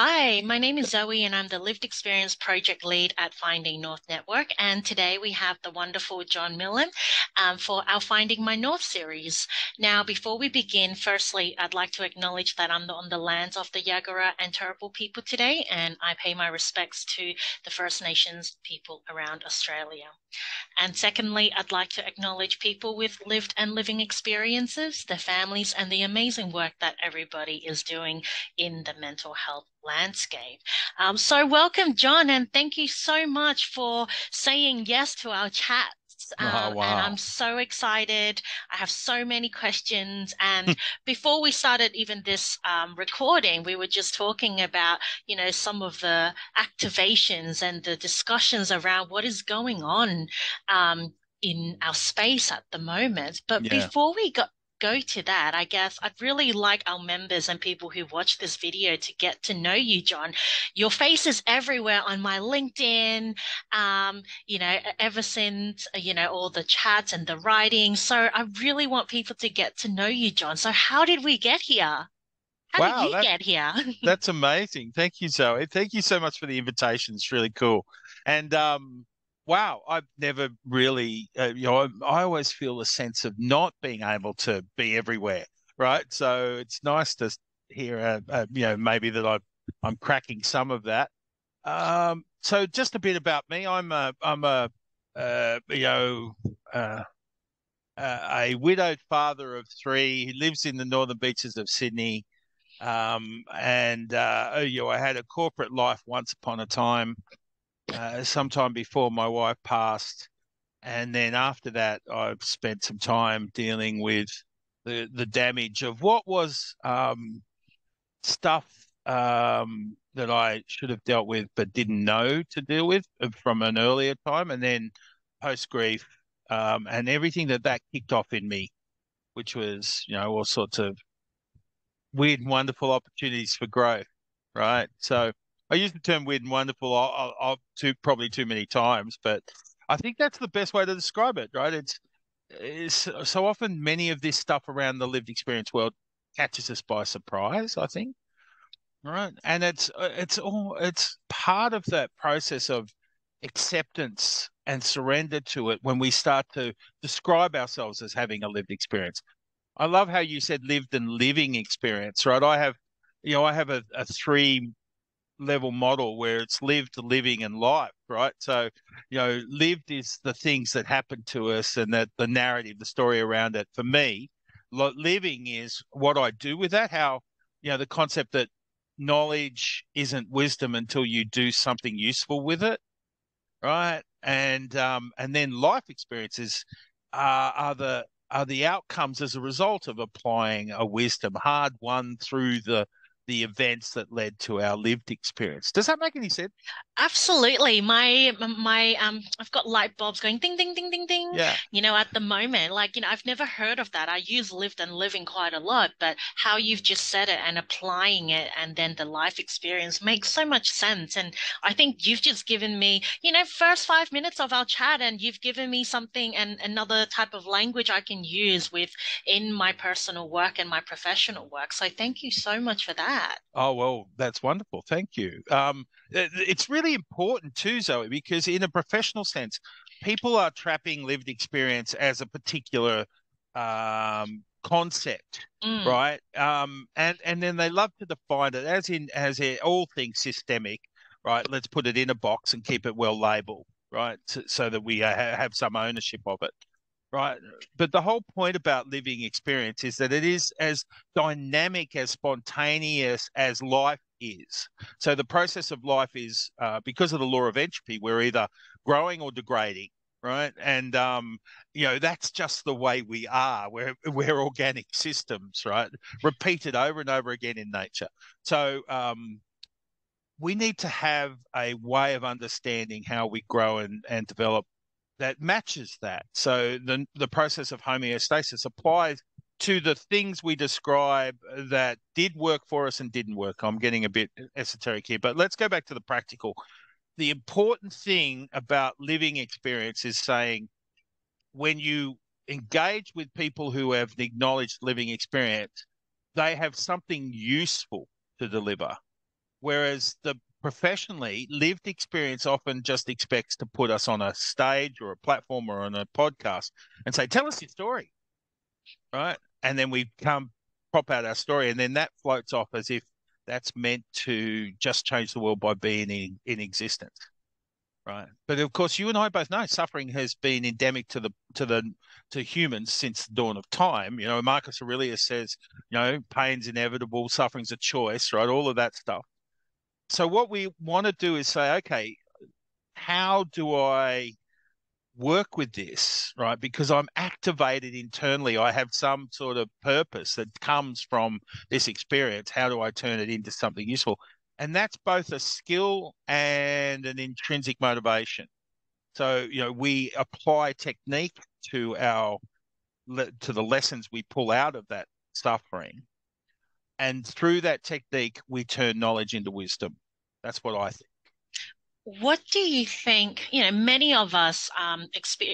Hi, my name is Zoe, and I'm the Lived Experience Project Lead at Finding North Network. And today we have the wonderful John Milham for our Finding My North series. Now, before we begin, firstly, I'd like to acknowledge that I'm on the lands of the Yagara and Turrbal people today, and I pay my respects to the First Nations people around Australia. And secondly, I'd like to acknowledge people with lived and living experiences, their families, and the amazing work that everybody is doing in the mental health landscape. So welcome, John, and thank you so much for saying yes to our chat. Oh, And I'm wow. so excited. I have so many questions. And before we started even this recording, we were just talking about, some of the activations and the discussions around what is going on in our space at the moment. But Yeah. before we go to that, I guess I'd really like our members and people who watch this video to get to know you, John. Your face is everywhere on my LinkedIn, ever since, all the chats and the writing. So I really want people to get to know you, John. So how did we get here? How did Wow, you get here? that's amazing. Thank you, Zoe. Thank you so much for the invitation. It's really cool. And wow, I've never really I always feel a sense of not being able to be everywhere, right? So it's nice to hear maybe that I'm cracking some of that. So just a bit about me. I'm a uh, you know uh, a widowed father of three. He lives in the northern beaches of Sydney. I had a corporate life once upon a time, sometime before my wife passed. And then after that, I've spent some time dealing with the damage of what was stuff that I should have dealt with but didn't know to deal with from an earlier time. And then post grief, and everything that kicked off in me, which was, all sorts of weird and wonderful opportunities for growth, right? So I use the term weird and wonderful probably too many times, but I think that's the best way to describe it, right? It's so often many of this stuff around the lived experience world catches us by surprise, I think, right? And it's part of that process of acceptance and surrender to it when we start to describe ourselves as having a lived experience. I love how you said lived and living experience, right? I have a three level model where it's lived, living, and life, right? So, lived is the things that happen to us and that the narrative, the story around it. For me, living is what I do with that, how, the concept that knowledge isn't wisdom until you do something useful with it, right? And then life experiences are the outcomes as a result of applying a wisdom hard won through the events that led to our lived experience. Does that make any sense? Absolutely. My I've got light bulbs going ding ding ding ding ding, Yeah. at the moment. I've never heard of that. I use lived and living quite a lot, but how you've just said it and applying it and then the life experience makes so much sense. And I think you've just given me, first 5 minutes of our chat and you've given me something and another type of language I can use with in my personal work and my professional work. So thank you so much for that. Oh, well, that's wonderful. Thank you. It's really important too, Zoe, because in a professional sense, people are trapping lived experience as a particular concept, Mm. right? And then they love to define it as in all things systemic, right? Let's put it in a box and keep it well labeled, right? So that we have some ownership of it. Right. But the whole point about living experience is that it is as dynamic, as spontaneous as life is. So the process of life is, because of the law of entropy, we're either growing or degrading, right? And that's just the way we are. We're organic systems, right? Repeated over and over again in nature. So we need to have a way of understanding how we grow and develop that matches that. So the process of homeostasis applies to the things we describe that did work for us and didn't work. I'm getting a bit esoteric here, but let's go back to the practical. The important thing about living experience is saying when you engage with people who have acknowledged living experience, they have something useful to deliver, Whereas the professionally lived experience often just expects to put us on a stage or a platform or on a podcast and say, tell us your story, right? And then we come pop out our story, and then that floats off as if that's meant to just change the world by being in existence. Right. But of course, you and I both know suffering has been endemic to humans since the dawn of time. Marcus Aurelius says, pain's inevitable, suffering's a choice, right? All of that stuff. So what we want to do is say, okay, how do I work with this, right? Because I'm activated internally. I have some sort of purpose that comes from this experience. How do I turn it into something useful? And that's both a skill and an intrinsic motivation. So, we apply technique to the lessons we pull out of that suffering. And through that technique, we turn knowledge into wisdom. That's what I think. What do you think, many of us,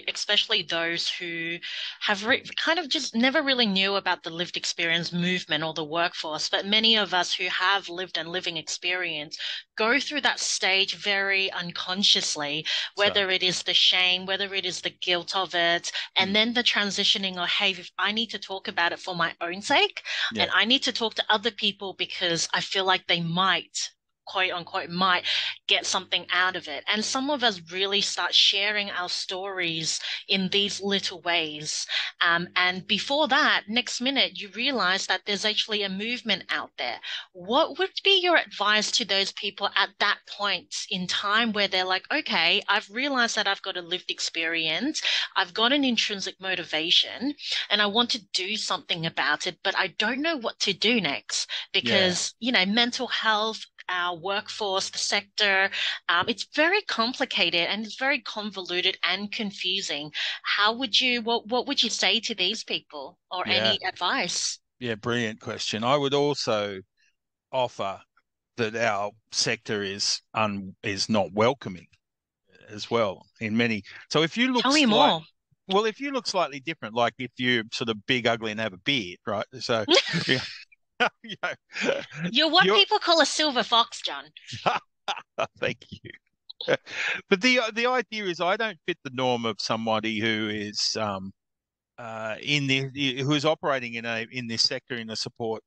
especially those who have kind of just never really knew about the lived experience movement or the workforce, but many of us who have lived and living experience go through that stage very unconsciously, So, whether it is the shame, whether it is the guilt of it, and mm, then the transitioning or, hey, I need to talk about it for my own sake, and yeah, I need to talk to other people because I feel like they might quote unquote might get something out of it. And some of us really start sharing our stories in these little ways. And before that, next minute, you realize that there's actually a movement out there. What would be your advice to those people at that point in time where they're like, okay, I've realized that I've got a lived experience, I've got an intrinsic motivation, and I want to do something about it, but I don't know what to do next yeah. because, mental health, our workforce, the sector. It's very complicated and it's very convoluted and confusing. What would you say to these people or Yeah. any advice? Yeah, brilliant question. I would also offer that our sector is not welcoming as well in many. So if you look Tell me slight, more. well, if you look slightly different, like if you're sort of big, ugly, and have a beard, right? So, yeah, you know, You're what you're. people call a silver fox, John. Thank you. But the idea is, I don't fit the norm of somebody who is who is operating in this sector in a support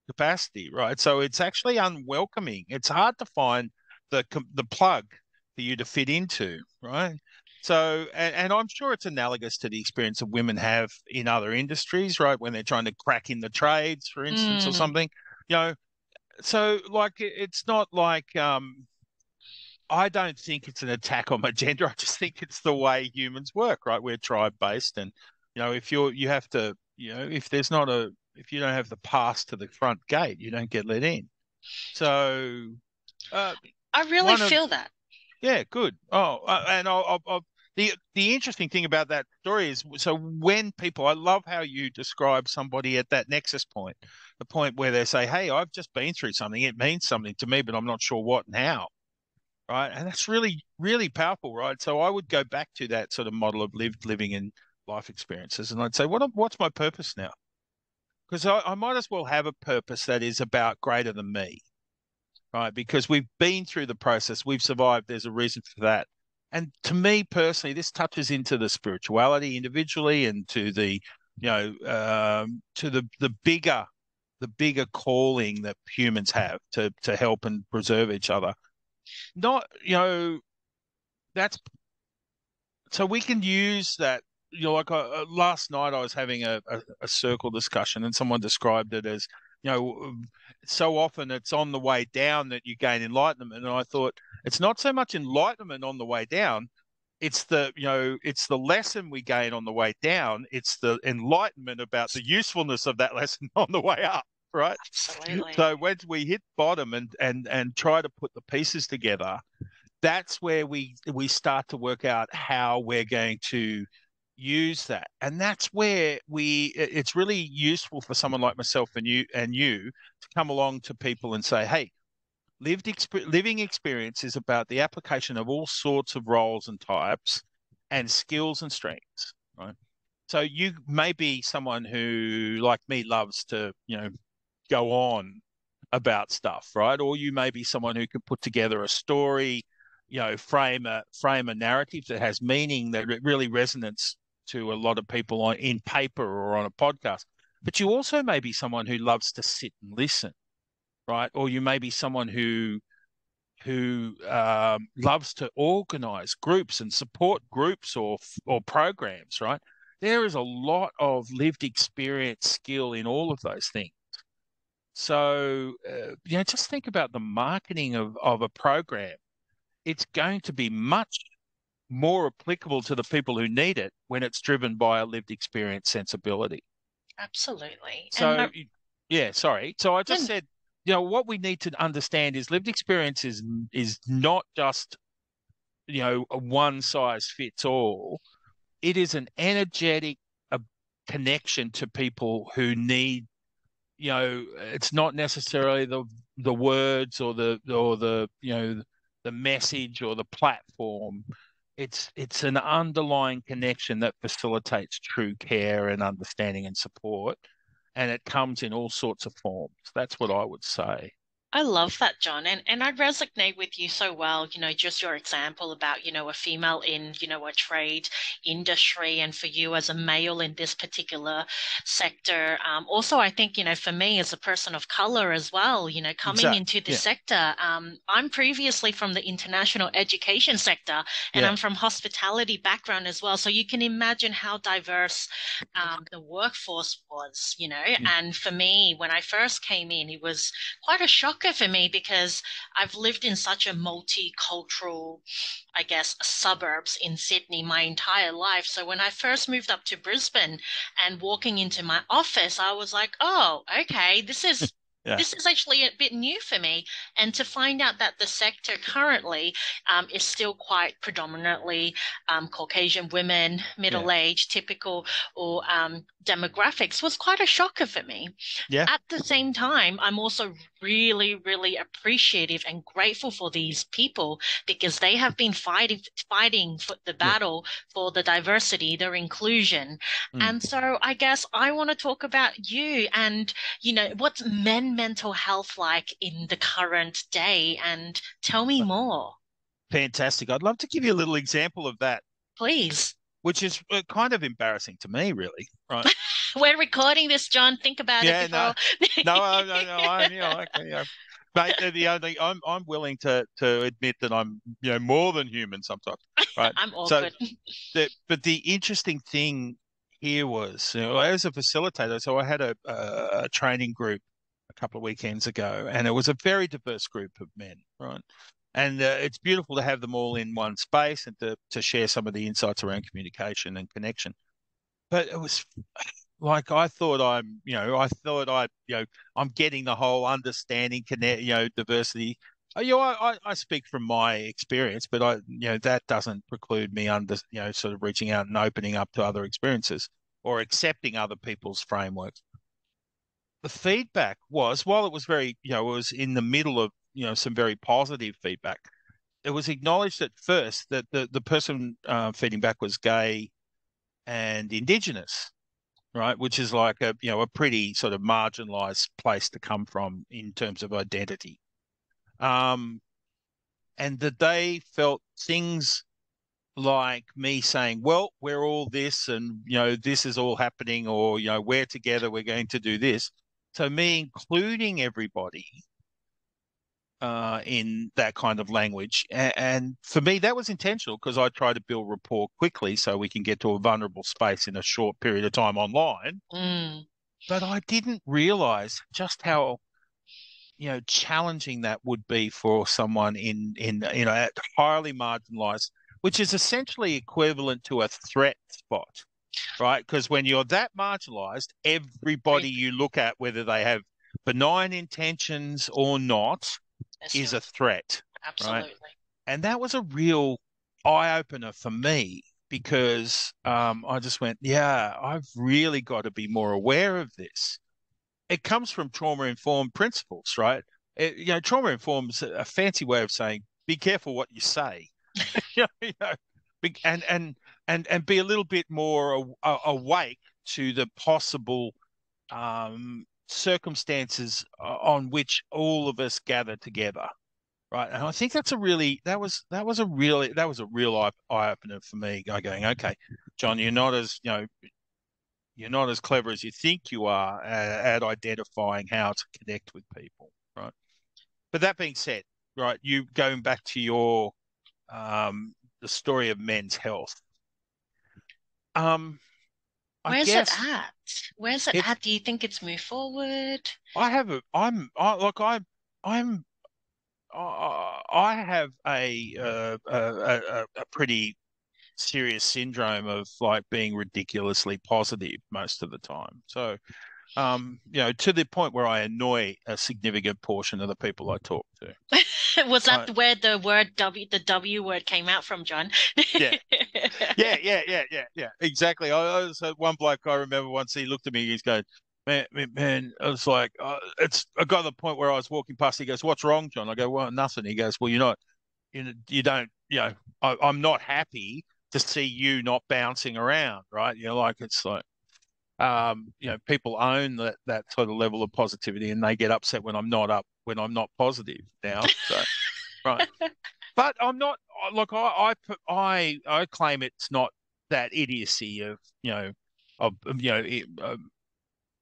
capacity, right? So it's actually unwelcoming. It's hard to find the plug for you to fit into, right? So, and I'm sure it's analogous to the experience that women have in other industries, right? When they're trying to crack in the trades, for instance, or Mm. something, you know. So, like, it's not like I don't think it's an attack on my gender. I just think it's the way humans work, right? We're tribe based, and if you have to, if there's not if you don't have the pass to the front gate, you don't get let in. So, uh, I really one of feel that. yeah, good. Oh, and the interesting thing about that story is, so when people, I love how you describe somebody at that nexus point, the point where they say, "Hey, I've just been through something. It means something to me, but I'm not sure what and how." Right. And that's really, really powerful, right? So I would go back to that sort of model of living and life experiences. And I'd say, what's my purpose now? Because I might as well have a purpose that is about greater than me, right? Because we've been through the process, we've survived. There's a reason for that. And to me personally, this touches into the spirituality individually and to the bigger calling that humans have to help and preserve each other. Not, that's so we can use that. Like last night, I was having a circle discussion, and someone described it as, so often it's on the way down that you gain enlightenment. And I thought, it's not so much enlightenment on the way down. It's the lesson we gain on the way down. It's the enlightenment about the usefulness of that lesson on the way up, right? Absolutely. So when we hit bottom and try to put the pieces together, that's where we start to work out how we're going to use that. And that's where it's really useful for someone like myself and you to come along to people and say, hey, living experience is about the application of all sorts of roles and types and skills and strengths, right? So you may be someone who, like me, loves to go on about stuff, right? Or you may be someone who can put together a story, frame a narrative that has meaning that really resonates to a lot of people in paper or on a podcast. But you also may be someone who loves to sit and listen, right? Or you may be someone who loves to organize groups and support groups or programs, right? There is a lot of lived experience skill in all of those things. So, just think about the marketing of a program. It's going to be much more applicable to the people who need it when it's driven by a lived experience sensibility. Absolutely. So, yeah, sorry. So I just And said, what we need to understand is lived experience is not just, a one size fits all. It is an energetic connection to people who need, it's not necessarily the words or the message or the platform. It's an underlying connection that facilitates true care and understanding and support, and it comes in all sorts of forms. That's what I would say. I love that, John. And I resonate with you so well, just your example about, a female in, a trade industry, and for you as a male in this particular sector. Also, I think, for me as a person of color as well, coming Exactly. into this Yeah. sector, I'm previously from the international education sector, and Yeah. I'm from hospitality background as well. So you can imagine how diverse the workforce was, Mm. and for me, when I first came in, it was quite a shocker for me because I've lived in such a multicultural, I guess, suburbs in Sydney my entire life. So when I first moved up to Brisbane and walking into my office, I was like, oh, okay, this is Yeah. this is actually a bit new for me. And to find out that the sector currently is still quite predominantly Caucasian women, Yeah. middle-aged, typical or demographics was quite a shocker for me. Yeah. At the same time, I'm also really, really appreciative and grateful for these people because they have been fighting for the Yeah. battle for the diversity, their inclusion. Mm. And so I guess I want to talk about you and, what's mental health like in the current day, and tell me more, Fantastic. I'd love to give you a little example of that, please. which is kind of embarrassing to me, really. Right. We're recording this, John. Think about it Yeah. No. before. No. No. No. Okay. Mate, the only I'm willing to admit that I'm more than human sometimes. Right. I'm So awkward. but the interesting thing here was, as a facilitator, so I had a training group a couple of weekends ago, and it was a very diverse group of men, right? And it's beautiful to have them all in one space and to share some of the insights around communication and connection. But it was like I'm getting the whole understanding, connect, diversity. I speak from my experience, but that doesn't preclude me sort of reaching out and opening up to other experiences or accepting other people's frameworks. The feedback was, while it was very, it was in the middle of, some very positive feedback. It was acknowledged at first that the person feeding back was gay and Indigenous, right? Which is like a pretty sort of marginalized place to come from in terms of identity. Um, and that they felt things like me saying, well, we're all this and, this is all happening, or, we're together, we're going to do this. So me including everybody in that kind of language. And for me, that was intentional because I try to build rapport quickly so we can get to a vulnerable space in a short period of time online. Mm, But I didn't realize just how, challenging that would be for someone in highly marginalized, which is essentially equivalent to a threat spot, right? Because when you're that marginalized, everybody agree. you look at, whether they have benign intentions or not, is Assume. a threat, right? Absolutely. And that was a real eye opener for me because I just went, yeah, I've really got to be more aware of this. It comes from trauma informed principles, right? Trauma informed is a fancy way of saying be careful what you say, you know, and be a little bit more awake to the possible circumstances on which all of us gather together, right? And I think that was a real eye opener for me. Going, okay, John, you're not as clever as you think you are at identifying how to connect with people, right? But that being said, right, you going back to your the story of men's health. Um, I Where's it guess at? Where's it it. at? Do you think it's moved forward? I have a. I like. I'm. I have a pretty serious syndrome of like being ridiculously positive most of the time. So, to the point where I annoy a significant portion of the people I talk to. Was that Right? where the W word came out from, John? Yeah. Yeah. Exactly. I was one bloke I remember once. He looked at me. He's going, man. I was like, I got to the point where I was walking past. He goes, "What's wrong, John?" I go, "Well, nothing." He goes, "Well, you're not. You don't. I'm not happy to see you not bouncing around, right? Like it's like, people own that sort of level of positivity, and they get upset when I'm not positive now. So, right." But I'm not. Look, I claim it's not that idiocy of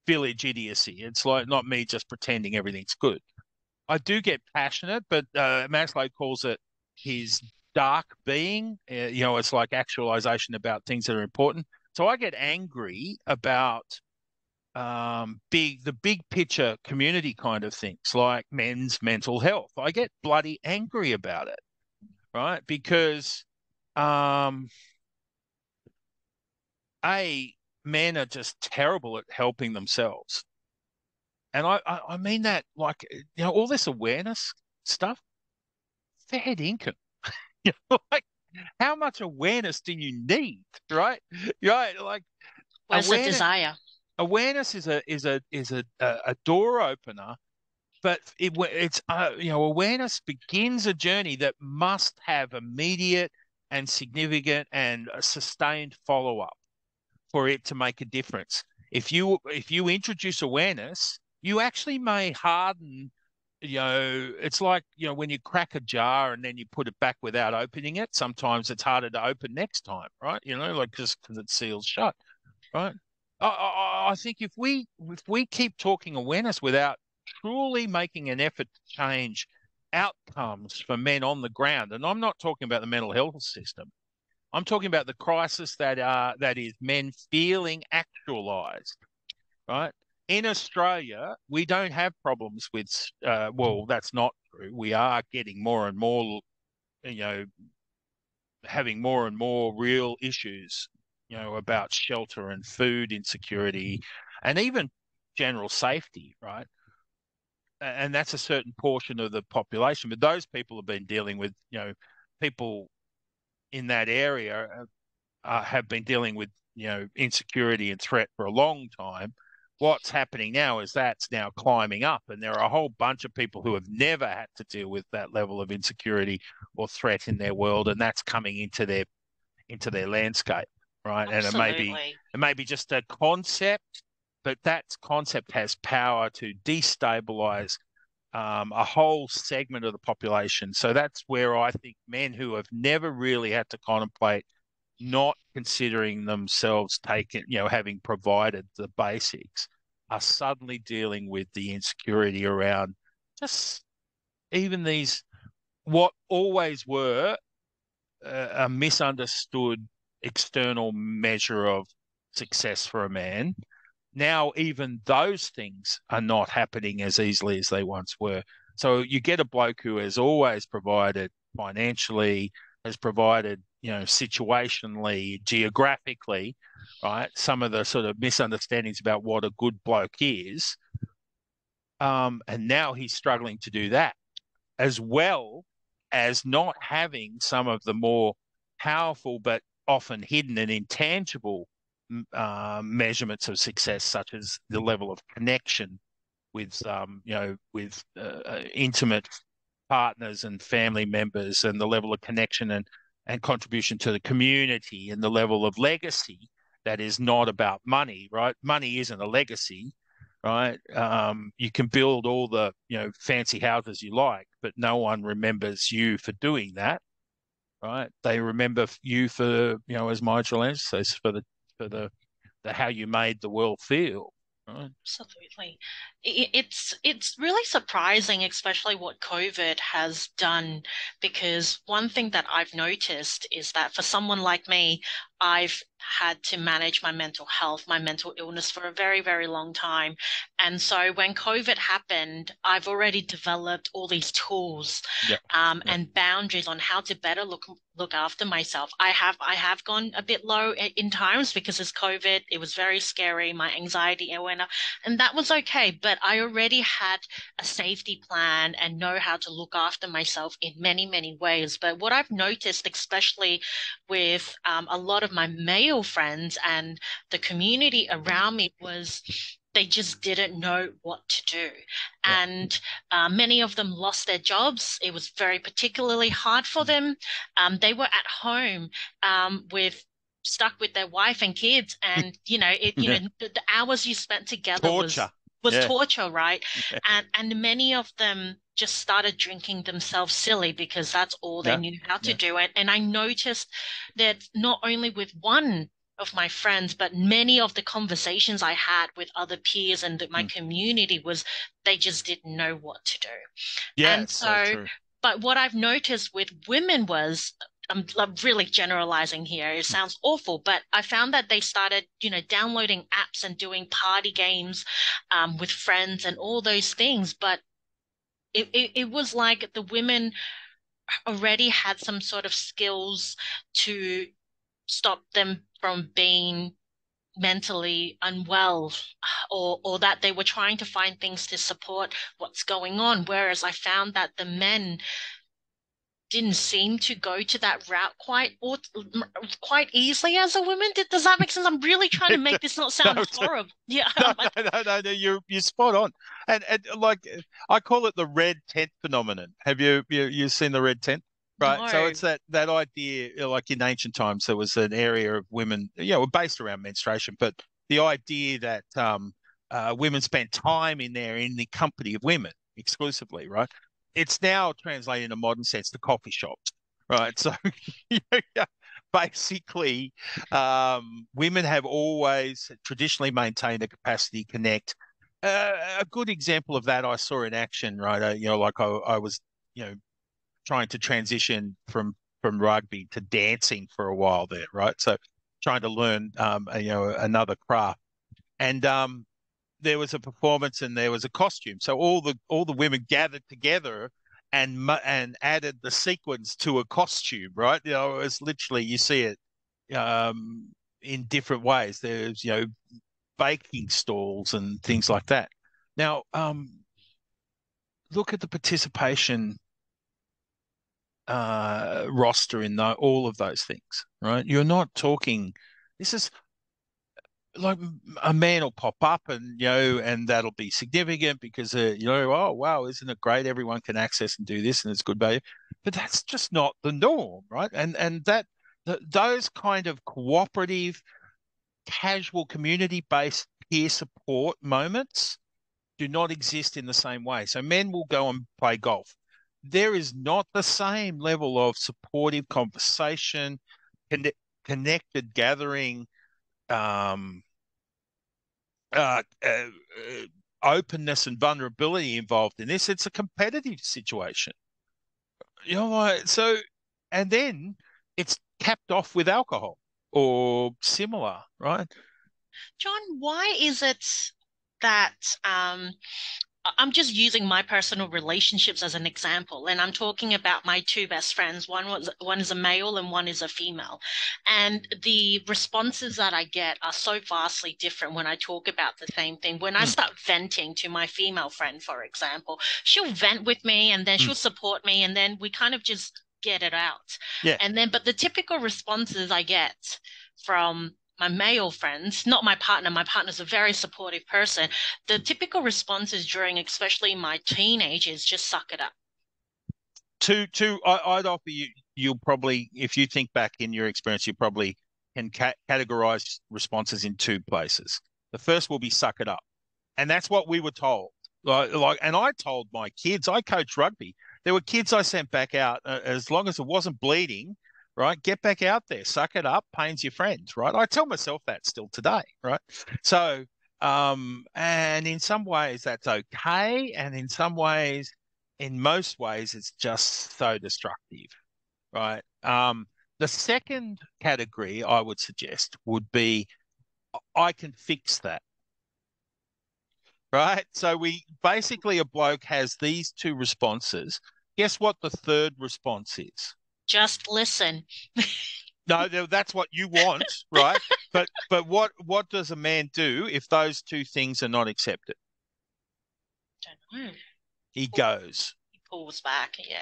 village idiocy. It's like not me just pretending everything's good. I do get passionate, but Maslow calls it his dark being. It's like actualization about things that are important. So I get angry about the big picture community kind of things, like men's mental health. I get bloody angry about it, right? Because um, a men are just terrible at helping themselves, and I mean that like all this awareness stuff, fair dinkum. Like how much awareness do you need, right? Right, like Where's the awareness desire? awareness is a door opener, but it's awareness begins a journey that must have immediate and significant and sustained follow up for it to make a difference. If you introduce awareness, you actually may harden. It's like when you crack a jar and then you put it back without opening it. Sometimes it's harder to open next time, right? Like just because it seals shut, right? I think if we keep talking awareness without truly making an effort to change outcomes for men on the ground, and I'm not talking about the mental health system. I'm talking about the crisis that is men feeling actualized, right? In Australia, we don't have problems with. Well, that's not true. We are getting more and more, you know, having more and more real issues, about shelter and food insecurity, and even general safety, right? And that's a certain portion of the population. But those people have been dealing with, people in that area have been dealing with insecurity and threat for a long time. What's happening now is that's now climbing up, and there are a whole bunch of people who have never had to deal with that level of insecurity or threat in their world, and that's coming into their landscape, right? And Absolutely. it may be just a concept, but that concept has power to destabilize a whole segment of the population. So that's where I think men who have never really had to contemplate not considering themselves taken, having provided the basics, are suddenly dealing with the insecurity around just even these what always were a misunderstood external measure of success for a man. Now, even those things are not happening as easily as they once were. So you get a bloke who has always provided financially, has provided, situationally, geographically, right? Some of the sort of misunderstandings about what a good bloke is. And now he's struggling to do that, as well as not having some of the more powerful but often hidden and intangible measurements of success, such as the level of connection with intimate partners and family members, and the level of connection and contribution to the community, and the level of legacy that is not about money, right? Money isn't a legacy. right? You can build all the, fancy houses you like, but no one remembers you for doing that, right? They remember you for, as Michelangelo says, for the how you made the world feel, right? Absolutely. It's really surprising, especially what COVID has done, because one thing that I've noticed is that for someone like me, I've had to manage my mental health, my mental illness for a very, very long time. And so when COVID happened, I've already developed all these tools, Yeah. Yeah. and boundaries on how to better look after myself. I have gone a bit low in times because it's COVID. It was very scary. My anxiety went up, and that was okay. But I already had a safety plan and know how to look after myself in many, many ways. But what I've noticed, especially with a lot of my male friends and the community around me, was they just didn't know what to do. Yeah. And many of them lost their jobs. It was very particularly hard for them. They were at home with stuck with their wife and kids, and Yeah. the hours you spent together Torture. was Yeah. torture, right? Yeah. And many of them just started drinking themselves silly because that's all they Yeah. knew how to Yeah. do. And I noticed that not only with one of my friends, but many of the conversations I had with other peers and my Mm. community was they just didn't know what to do. Yeah, And it's so so, true. but what I've noticed with women was, I'm really generalizing here. It sounds awful, but I found that they started, downloading apps and doing party games with friends and all those things. But it was like the women already had some sort of skills to stop them from being mentally unwell, or that they were trying to find things to support what's going on, whereas I found that the men didn't seem to go to that route quite easily as a woman. Does that make sense? I'm really trying to make this not No, sound horrible. Yeah, no, no. You're spot on, and like I call it the red tent phenomenon. Have you seen the red tent? Right. So no. it's that idea, like in ancient times, there was an area of women, based around menstruation, but the idea that women spent time in there in the company of women exclusively, right? It's now translated in a modern sense to coffee shops, right? So basically, women have always traditionally maintained a capacity to connect. A good example of that I saw in action, right? Like I was, trying to transition from rugby to dancing for a while there, right? So trying to learn, another craft, and there was a performance and there was a costume. So all the women gathered together and added the sequins to a costume, right? It's literally you see it in different ways. There's baking stalls and things like that. Now, look at the participation roster in all of those things, right? You're not talking. This is like a man will pop up and that'll be significant because oh wow, isn't it great, everyone can access and do this and it's good value, but that's just not the norm, right? And those kind of cooperative, casual, community based peer support moments do not exist in the same way. So men will go and play golf. There is not the same level of supportive conversation, connected gathering, um, openness and vulnerability involved in this. It's a competitive situation, like so, and then it's capped off with alcohol or similar, right? John, why is it that I'm just using my personal relationships as an example, and I'm talking about my two best friends. One is a male and one is a female, and the responses that I get are so vastly different when I talk about the same thing. When I Mm, start venting to my female friend, for example, she'll vent with me and then mm, she'll support me, and then we kind of just get it out. yeah. And then, but the typical responses I get from my male friends, not my partner. My partner's a very supportive person. The typical responses during, especially my teenage, is just suck it up. I'd offer you. You'll probably, if you think back in your experience, you probably can categorize responses in two places. The first will be suck it up, And that's what we were told. And I told my kids, I coach rugby. There were kids I sent back out as long as it wasn't bleeding, right? Get back out there, suck it up, pain's your friend, right? I tell myself that still today, right? So, and in some ways that's okay. And in most ways, it's just so destructive, right? The second category I would suggest would be I can fix that, right? So we basically a bloke has these two responses. Guess what the third response is? Just listen. No, that's what you want, right? But what does a man do if those two things are not accepted? Don't know. He goes. He pulls back. Yeah.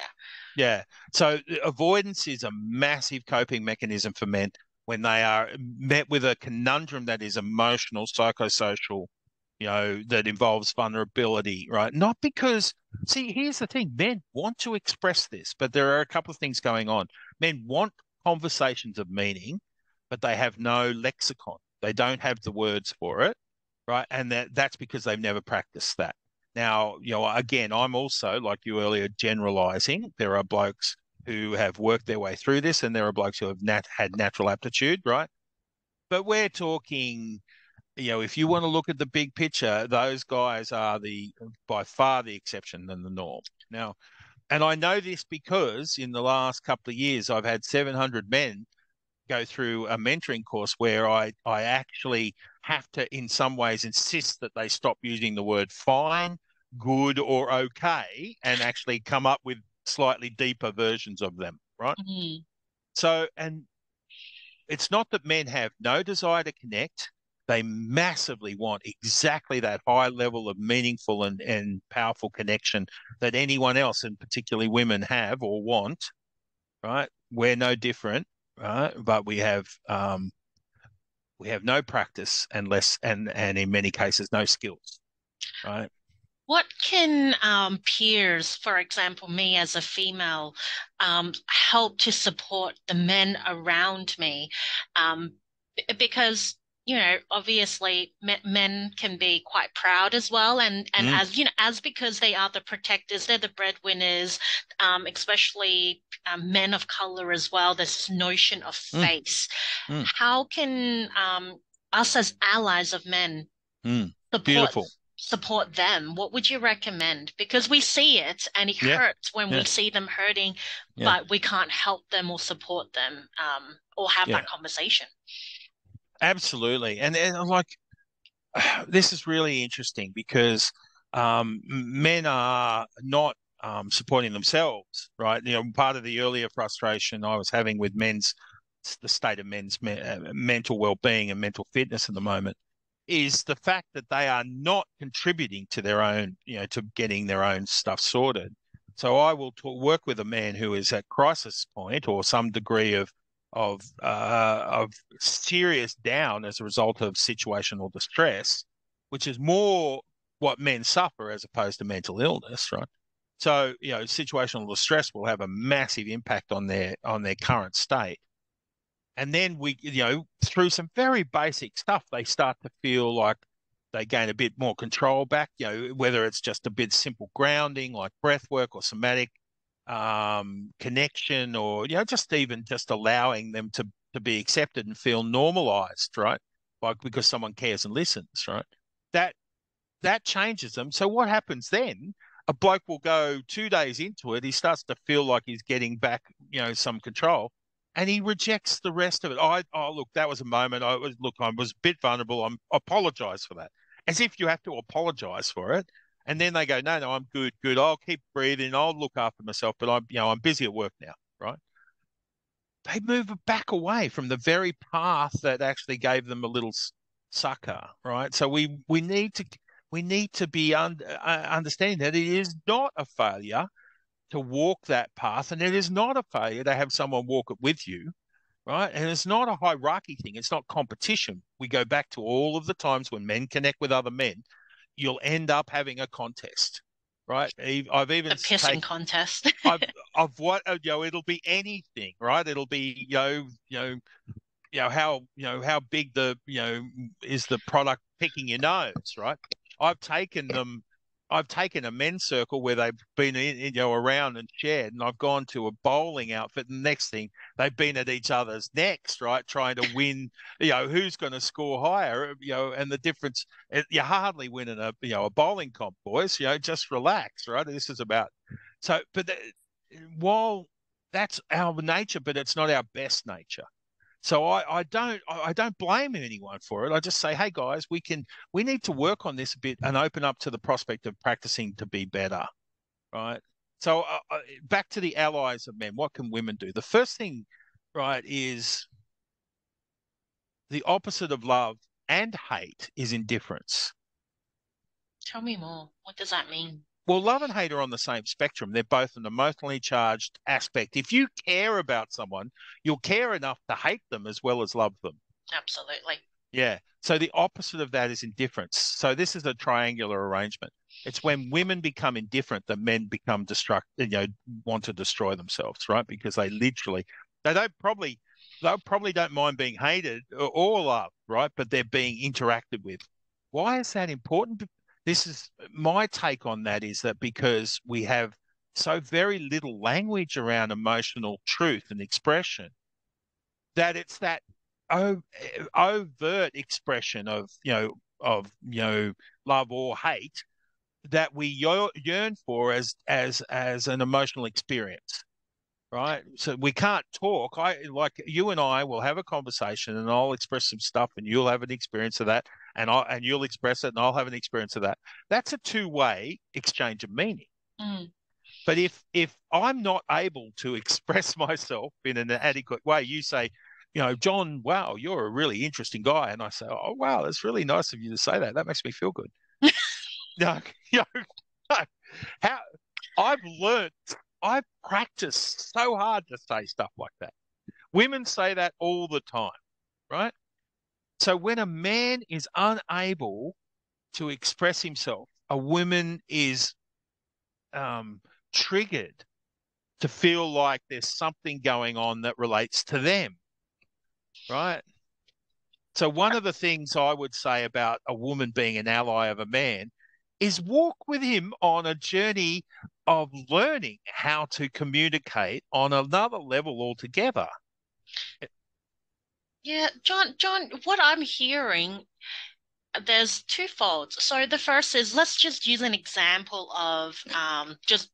Yeah. So avoidance is a massive coping mechanism for men when they are met with a conundrum that is emotional, psychosocial, that involves vulnerability, right? Not because, see, here's the thing, men want to express this, but there are a couple of things going on. Men want conversations of meaning, but they have no lexicon. They don't have the words for it, right? And that's because they've never practiced that. Now, again, I'm also, like you earlier, generalizing. There are blokes who have worked their way through this, and there are blokes who have had natural aptitude, right? But we're talking, if you want to look at the big picture, those guys are by far the exception than the norm. Now, and I know this because in the last couple of years, I've had 700 men go through a mentoring course where I actually have to, in some ways, insist that they stop using the word fine, good, or okay, and actually come up with slightly deeper versions of them, right? Mm. So, and it's not that men have no desire to connect. They massively want exactly that high level of meaningful and powerful connection that anyone else, and particularly women, have or want, right? We're no different, right? But we have no practice and in many cases no skills, right? What can peers, for example, me as a female, help to support the men around me? Um, because, obviously men can be quite proud as well. And Mm, as because they are the protectors, they're the breadwinners, especially men of color as well, this notion of mm, face. mm, How can us as allies of men mm. support Beautiful. support them? What would you recommend? Because we see it and it Yeah, hurts when we yeah, see them hurting, yeah, but we can't help them or support them, or have yeah. that conversation. Absolutely. And like this is really interesting because men are not supporting themselves, right? Part of the earlier frustration I was having with the state of men's mental well-being and mental fitness at the moment is the fact that they are not contributing to their own, to getting their own stuff sorted. So I will work with a man who is at crisis point or some degree of serious down as a result of situational distress, which is more what men suffer as opposed to mental illness, right? So, situational distress will have a massive impact on their current state. And then through some very basic stuff, they start to feel like they gain a bit more control back, whether it's just a bit simple grounding like breath work or somatic connection or, just even just allowing them to be accepted and feel normalized, right? Like because someone cares and listens, right? That that changes them. So what happens then? A bloke will go 2 days into it. He starts to feel like he's getting back, some control, and he rejects the rest of it. Oh, look, that was a moment. I was a bit vulnerable. I apologize for that, as if you have to apologize for it. And then they go, no, no, I'm good, good. I'll keep breathing. I'll look after myself, but I'm busy at work now, right? They move back away from the very path that actually gave them a little sucker, right? So we need to be understanding that it is not a failure to walk that path, and it is not a failure to have someone walk it with you, right? And it's not a hierarchy thing. It's not competition. We go back to all of the times when men connect with other men, you'll end up having a contest, right? I've The even pissing taken contest. of what it'll be anything, right? It'll be how big the is the product picking your nose, right? I've taken them. I've taken a men's circle where they've been around and shared, and I've gone to a bowling outfit. And the next thing, they've been at each other's necks, right, trying to win. Who's going to score higher. And the difference, you hardly win in a bowling comp, boys. Just relax, right? This is about so. But while that's our nature, but it's not our best nature. So I don't blame anyone for it. I just say, hey guys, we need to work on this a bit and open up to the prospect of practicing to be better, right? So back to the allies of men. What can women do? The first thing, right, is the opposite of love and hate is indifference. Tell me more. What does that mean? Well, love and hate are on the same spectrum. They're both an emotionally charged aspect. If you care about someone, you'll care enough to hate them as well as love them. Absolutely. Yeah. So the opposite of that is indifference. So this is a triangular arrangement. It's when women become indifferent that men become want to destroy themselves, right? Because they probably don't mind being hated or loved, right? But they're being interacted with. Why is that important? This is my take on that is that because we have so very little language around emotional truth and expression that it's that overt expression of love or hate that we yearn for as an emotional experience, right? So we can't talk. I like you and I will have a conversation, and I'll express some stuff, and you'll have an experience of that, and you'll express it, and I'll have an experience of that. That's a two-way exchange of meaning. Mm. But if I'm not able to express myself in an adequate way, you say, John, wow, you're a really interesting guy. And I say, oh, wow, that's really nice of you to say that. That makes me feel good. No, no, how I've practiced so hard to say stuff like that. Women say that all the time, right? So when a man is unable to express himself, a woman is triggered to feel like there's something going on that relates to them, right? So one of the things I would say about a woman being an ally of a man is walk with him on a journey of learning how to communicate on another level altogether. Yeah, John, what I'm hearing, there's twofold. So the first is let's just use an example of just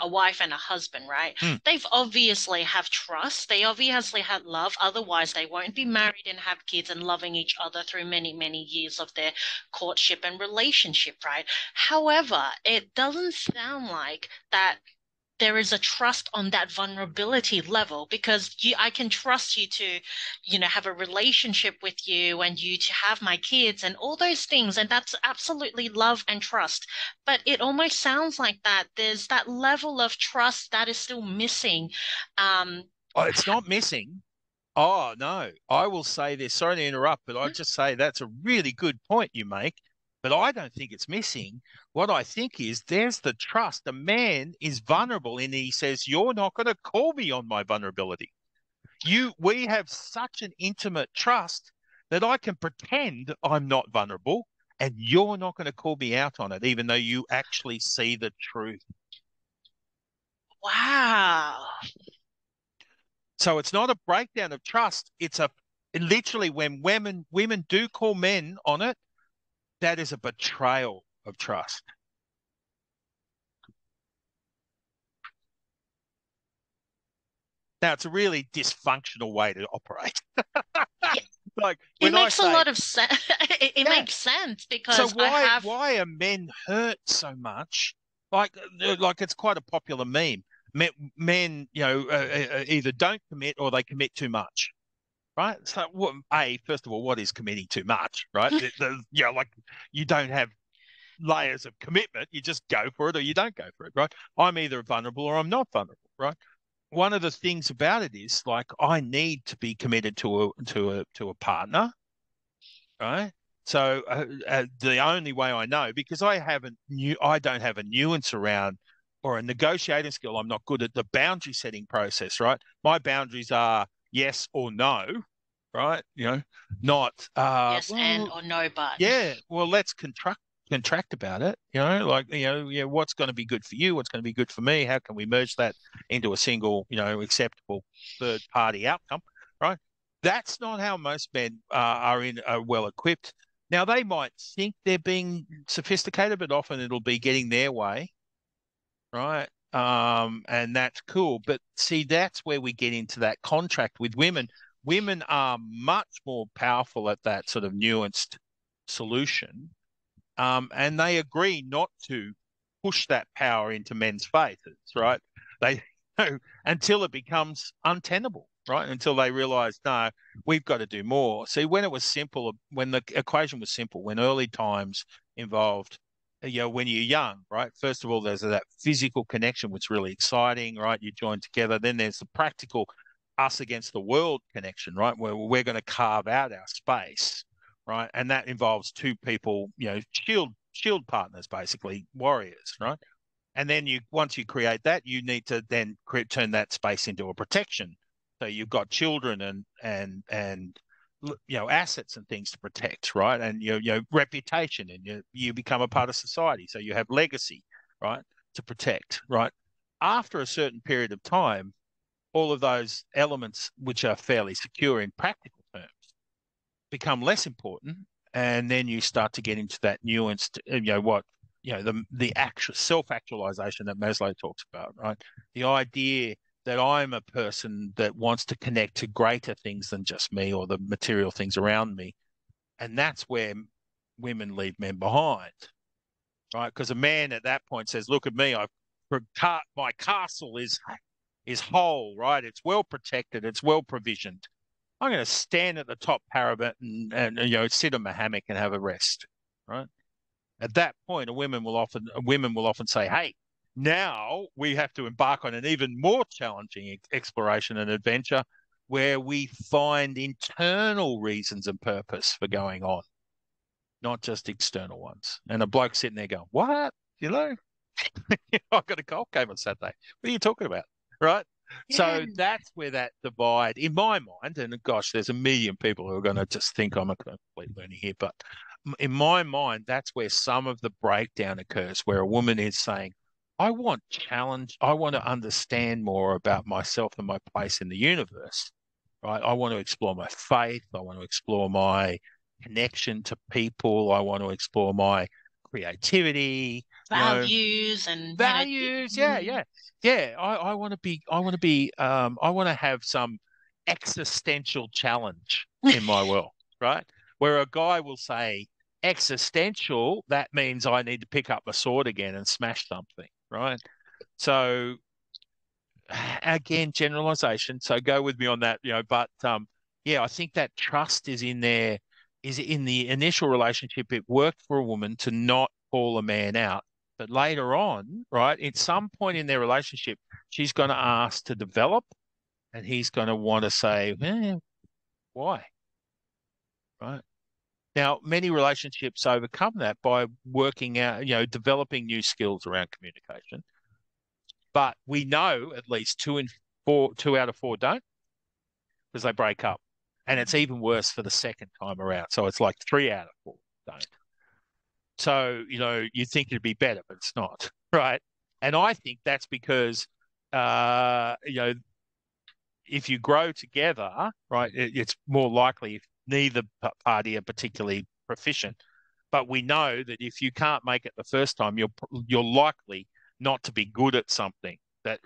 a wife and a husband, right? Mm. They've obviously have trust. They obviously have love. Otherwise, they won't be married and have kids and loving each other through many, many years of their courtship and relationship, right? However, it doesn't sound like that there is a trust on that vulnerability level because I can trust you to, have a relationship with you and you to have my kids and all those things. And that's absolutely love and trust. But it almost sounds like that there's that level of trust that is still missing. Oh, it's not missing. Oh, no. I will say this. Sorry to interrupt, but I'll just say that's a really good point you make. But I don't think it's missing. What I think is there's the trust. A man is vulnerable and he says, you're not going to call me on my vulnerability. We have such an intimate trust that I can pretend I'm not vulnerable and you're not going to call me out on it, even though you actually see the truth. Wow. So it's not a breakdown of trust. It's literally when women do call men on it, that is a betrayal of trust. Now it's a really dysfunctional way to operate. Yeah, Like it when I makes a say, lot of sense. It yeah. makes sense So because I why have. why are men hurt so much? Like it's quite a popular meme. Men either don't commit or they commit too much. Right. So, first of all, what is committing too much? Right. Like you don't have layers of commitment. You just go for it or you don't go for it. Right. I'm either vulnerable or I'm not vulnerable. Right. One of the things about it is like I need to be committed to a partner. Right. So the only way I know because I don't have a nuance around or a negotiating skill. I'm not good at the boundary setting process. Right. My boundaries are yes or no. right? Not Yes, and or no, but. yeah, well, let's contract about it, like, yeah, what's going to be good for you, what's going to be good for me, how can we merge that into a single, acceptable third party outcome, right? That's not how most men are well equipped. Now they might think they're being sophisticated, but often it'll be getting their way, right? And that's cool. But see, that's where we get into that contract with women. Women are much more powerful at that sort of nuanced solution. And they agree not to push that power into men's faces, right? They until it becomes untenable, right? Until they realize, no, we've got to do more. See, when it was simple, when the equation was simple, when early times involved, when you're young, right? First of all, there's that physical connection, which is really exciting, right? You join together. Then there's the practical us against the world connection, right? Where we're going to carve out our space, right? And that involves two people, shield partners, basically warriors, right? And then once you create that, you need to then turn that space into a protection. So you've got children and assets and things to protect, right? And your reputation, and you become a part of society. So you have legacy, right, to protect, right? After a certain period of time, all of those elements, which are fairly secure in practical terms, become less important, and then you start to get into that nuanced, the actual self-actualization that Maslow talks about, right? The idea that I'm a person that wants to connect to greater things than just me or the material things around me, and that's where women leave men behind, right? Because a man at that point says, "Look at me, my castle is whole, right? It's well protected, it's well provisioned. I'm going to stand at the top parapet and sit on my hammock and have a rest, right?" At that point, women will often say, "Hey, now we have to embark on an even more challenging exploration and adventure, where we find internal reasons and purpose for going on, not just external ones." And a bloke sitting there going, "What? You know, I got a golf game on Saturday. What are you talking about?" Right? Yeah. So that's where that divide, in my mind, and gosh, there's a million people who are going to just think I'm a complete loony here, but in my mind, that's where some of the breakdown occurs, where a woman is saying, "I want challenge. I want to understand more about myself and my place in the universe, right? I want to explore my faith. I want to explore my connection to people. I want to explore my creativity, Values and, values. Yeah, yeah, yeah. I want to have some existential challenge in my world, right? Where a guy will say existential, that means I need to pick up my sword again and smash something, right? So again, generalization. So go with me on that, but yeah, I think that trust is in there, is in the initial relationship. It worked for a woman to not call a man out. But later on, right, at some point in their relationship, she's going to ask to develop, and he's going to want to say, why? Right. Now, many relationships overcome that by working out, developing new skills around communication. But we know at least two out of four don't, because they break up. And it's even worse for the second time around. So it's like 3 out of 4 don't. So, you think it'd be better, but it's not, right? And I think that's because, uh, you know, if you grow together, right, it's more likely if neither party are particularly proficient. But we know that if you can't make it the first time, you're likely not to be good at something that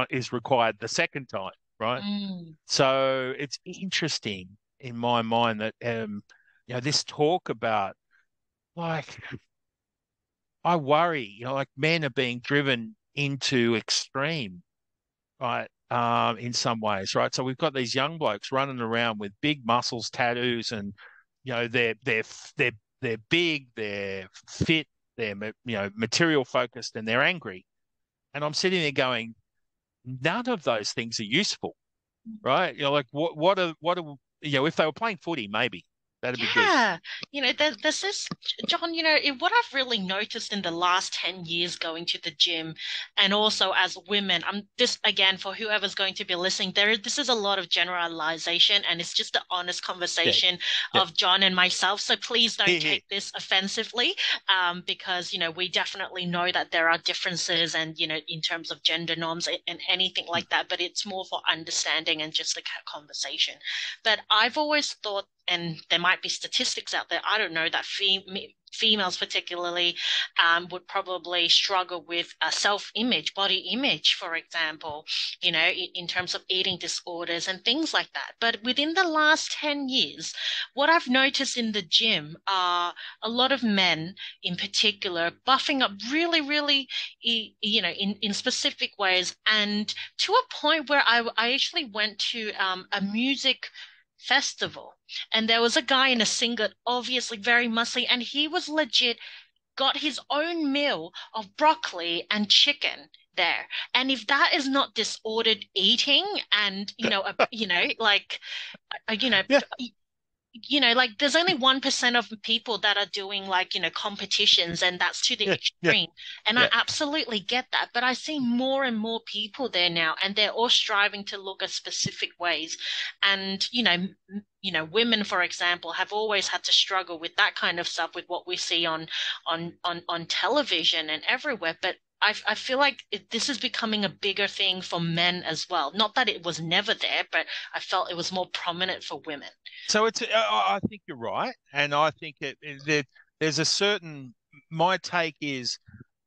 is required the second time, right? Mm. So it's interesting in my mind that this talk about, like, I worry, like men are being driven into extreme, right? In some ways, right? So we've got these young blokes running around with big muscles, tattoos, and they're big, they're fit, they're material focused, and they're angry. And I'm sitting there going, none of those things are useful, right? Like what are if they were playing footy, maybe, That'd be good. Yeah, there's this, John, what I've really noticed in the last 10 years going to the gym and also as women, this again for whoever's going to be listening, this is a lot of generalization and it's just an honest Yeah, conversation yeah. of John and myself. So please don't Here, here. take this offensively, because, we definitely know that there are differences and, in terms of gender norms and anything like that, but it's more for understanding and just a conversation. But I've always thought, and there might be statistics out there, I don't know, that females particularly would probably struggle with self-image, body image, for example, in terms of eating disorders and things like that. But within the last 10 years, what I've noticed in the gym are a lot of men in particular buffing up really, really, in specific ways. And to a point where I actually went to a music festival and there was a guy in a singlet, obviously very muscly, and he was legit got his own meal of broccoli and chicken there. And if that is not disordered eating and, like, you know, Yeah, like there's only 1% of people that are doing like, competitions, and that's to the yeah, yeah, extreme. And I yeah. absolutely get that. But I see more and more people there now, and they're all striving to look at specific ways. And, women, for example, have always had to struggle with that kind of stuff with what we see on television and everywhere. But I feel like this is becoming a bigger thing for men as well. Not that it was never there, but I felt it was more prominent for women. So I think you're right, and I think there's a certain. My take is,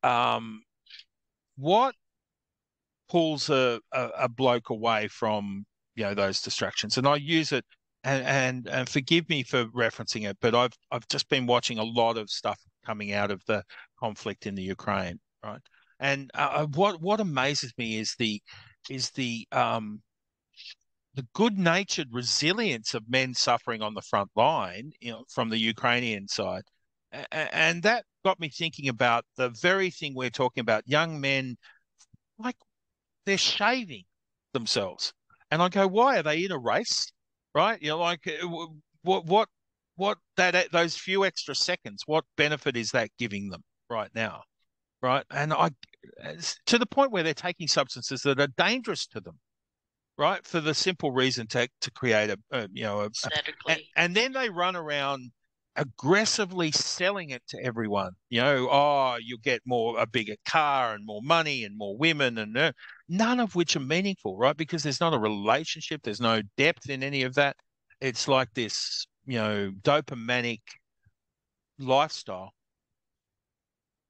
um, what pulls a bloke away from those distractions, and I use it, and forgive me for referencing it, but I've just been watching a lot of stuff coming out of the conflict in the Ukraine, right? And what amazes me is the good-natured resilience of men suffering on the front line, from the Ukrainian side. And that got me thinking about the very thing we're talking about, young men, like they're shaving themselves. And I go, why are they in a race? Right? Like what what that those few extra seconds, what benefit is that giving them right now? Right. And to the point where they're taking substances that are dangerous to them, right? For the simple reason to create Aesthetically. and then they run around aggressively selling it to everyone. Oh, you'll get a bigger car and more money and more women, and none of which are meaningful, right? Because there's not a relationship, there's no depth in any of that. It's like this, dopaminic lifestyle.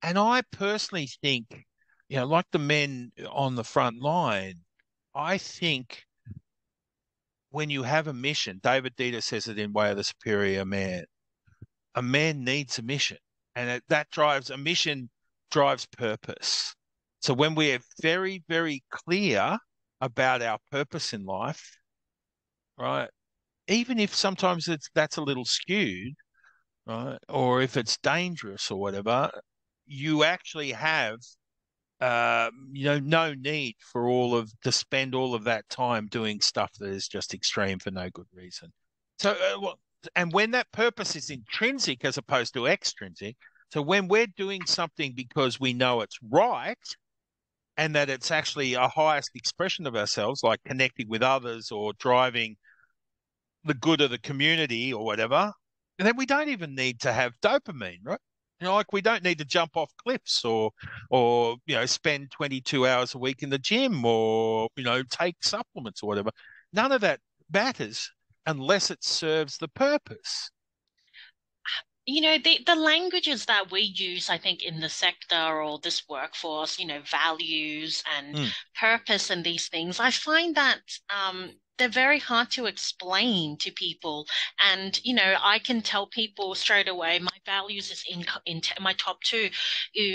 And I personally think, like the men on the front line, I think when you have a mission, David Dieter says it in Way of the Superior Man, a man needs a mission. And that drives a mission, drives purpose. So when we're very, very clear about our purpose in life, right? Even if sometimes that's a little skewed, right? Or if it's dangerous or whatever, you actually have no need for to spend all of that time doing stuff that is just extreme for no good reason. So, and when that purpose is intrinsic as opposed to extrinsic, so when we're doing something because we know it's right and that it's actually a highest expression of ourselves, like connecting with others or driving the good of the community or whatever, then we don't even need to have dopamine, right? Like we don't need to jump off cliffs or spend 22 hours a week in the gym or take supplements or whatever. None of that matters unless it serves the purpose. The languages that we use, I think, in the sector or this workforce, values and Mm, purpose and these things, I find that they're very hard to explain to people. And, I can tell people straight away, my values is in my top two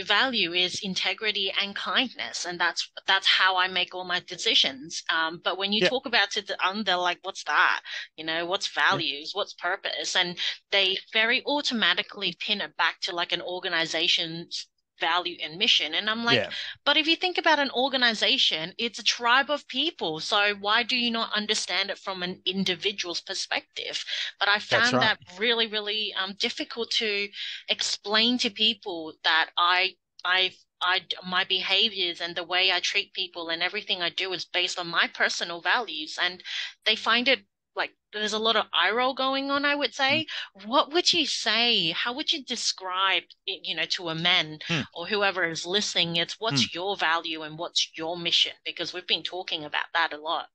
value is integrity and kindness. And that's how I make all my decisions. But when you yeah, talk about it, they're like, what's that? What's yeah, values? What's purpose? And they very automatically pin it back to like an organization's value and mission. And I'm like, Yeah, but if you think about an organization, it's a tribe of people. So why do you not understand it from an individual's perspective? But I that's found right. that really, really difficult to explain to people that my behaviors and the way I treat people and everything I do is based on my personal values. And they find it like there's a lot of eye roll going on, I would Mm. say. What would you say? How would you describe it, to a man Mm. or whoever is listening? It's Mm. what's your value and what's your mission? Because we've been talking about that a lot.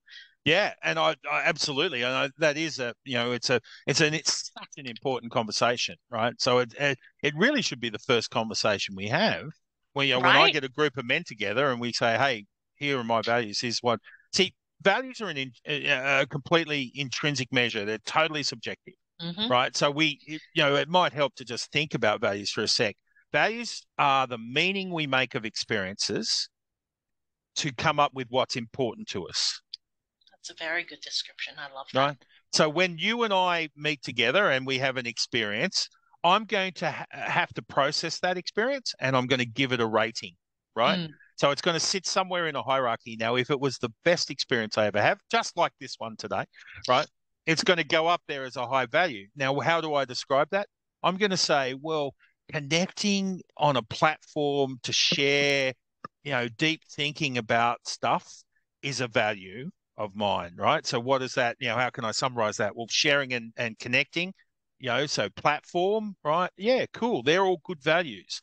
Yeah, and I absolutely, and that is it's such an important conversation, right? So it really should be the first conversation we have. When I Right? get a group of men together and we say, "Hey, here are my values. Here's what." See, values are a completely intrinsic measure. They're totally subjective, Hmm. right? So it might help to just think about values for a sec. Values are the meaning we make of experiences to come up with what's important to us. That's a very good description. I love that. Right. So when you and I meet together and we have an experience, I'm going to have to process that experience and I'm going to give it a rating. Right. Mm. So it's going to sit somewhere in a hierarchy. Now, if it was the best experience I ever have, just like this one today, right, it's going to go up there as a high value. Now, how do I describe that? I'm going to say, well, connecting on a platform to share, deep thinking about stuff is a value of mine, right? So what is that? How can I summarize that? Well, sharing and connecting, so platform, right? Yeah, cool. They're all good values.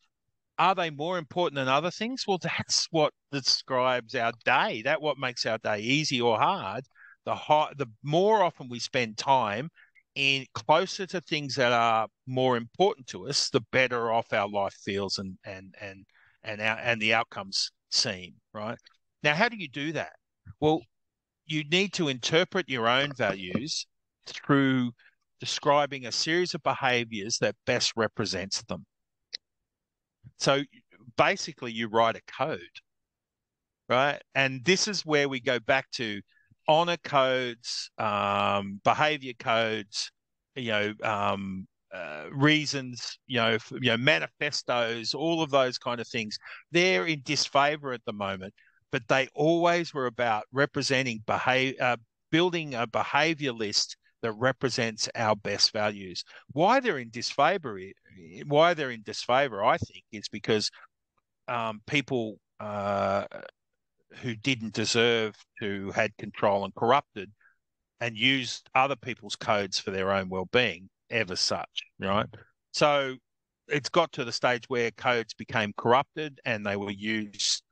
Are they more important than other things? Well, that's what describes our day. That what makes our day easy or hard. The more often we spend time in closer to things that are more important to us, the better off our life feels and the outcomes seem, right? Now, how do you do that? Well, you need to interpret your own values through describing a series of behaviors that best represents them. So basically, you write a code, right? And this is where we go back to honor codes, behavior codes, reasons, manifestos, all of those kind of things. They're in disfavor at the moment, but they always were about building a behavior list that represents our best values. Why they're in disfavor, I think, is because people who didn't deserve to had control and corrupted and used other people's codes for their own well-being ever such, right? So it's got to the stage where codes became corrupted and they were used